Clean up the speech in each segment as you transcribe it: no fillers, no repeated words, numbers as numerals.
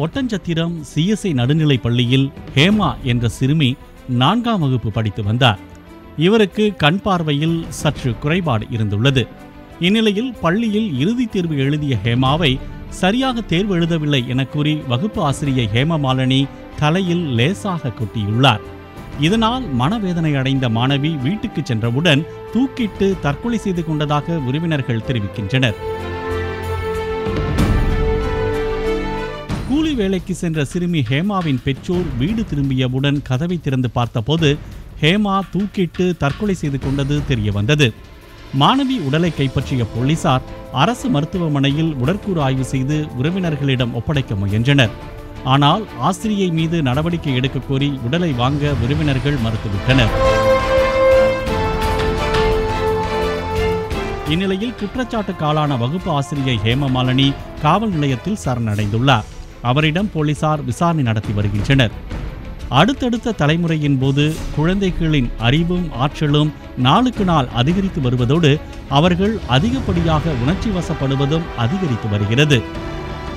Oddanchatram CSI நடுநிலைப் பள்ளியில் ஹேமா என்ற சிறுமி 4ஆம் வகுப்பு படித்து வந்தார். இவருக்கு கண் பார்வையில் சற்று குறைபாடு இருந்துள்ளது. இந்நிலையில் பள்ளியில் இறுதித் தேர்வு எழுதிய ஹேமாவை சரியாக தேர்வு எழுதவில்லை என கூறி வகுப்பு ஆசிரியை ஹேமமாலினி தலையில் லேசாக கொட்டியுள்ளார். இதனால் மனவேதனை அடைந்த மாணவி வீட்டுக்கு சென்றவுடன் தூக்கிட்டு தற்கொலை செய்து கொண்டதாக உறவினர்கள் தெரிவிக்கின்றனர். கூலி வேலைக்கு சென்ற சிறுமி ஹேமாவின் பெற்றோர் வீடு திரும்பியவுடன் கதவை திறந்து பார்த்தபோது ஹேமா தூக்கிட்டு தற்கொலை செய்து கொண்டது தெரிய வந்தது. மாணவி உடலை கைப்பற்றிய போலீசார் அரசு மருத்துவமனையில் உடற்கூறு ஆய்வு செய்து உறவினர்களிடம் ஒப்படைக்க முயன்றனர். ஆனால் ஆசிரியை மீது நடவடிக்கை எடுக்க கோரி உடலை வாங்க உறவினர்கள் மறுத்துவிட்டனர். இந்நிலையில் குற்றச்சாட்டுக்கு ஆளான வகுப்பு ஆசிரியை ஹேமமாலினி காவல் நிலையத்தில் சரணடைந்துள்ளார். அவரிடம் போலீசார் விசாரணை நடத்தி வருகின்றனர். அடுத்தடுத்த தலைமுறையின் போது குழந்தைகளின் அறிவும் ஆற்றலும் நாளுக்கு நாள் அதிகரித்து வருவதோடு அவர்கள் அதிகப்படியாக உணர்ச்சி வசப்படுவதும் அதிகரித்து வருகிறது.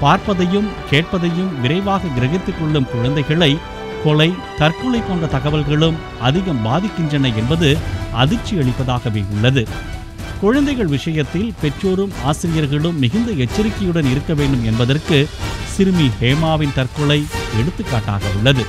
பார்ப்பதையும் கேட்பதையும் விரைவாக கிரகித்துக் கொள்ளும் குழந்தைகளை கொலை, தற்கொலை போன்ற தகவல்களும் அதிகம் பாதிக்கின்றன என்பது அதிர்ச்சி அளிப்பதாகவே உள்ளது. குழந்தைகள் விஷயத்தில் பெற்றோரும் ஆசிரியர்களும் மிகுந்த எச்சரிக்கையுடன் இருக்க வேண்டும் என்பதற்கு சிறுமி ஹேமாவின் தற்கொலை எடுத்துக்காட்டாக உள்ளது.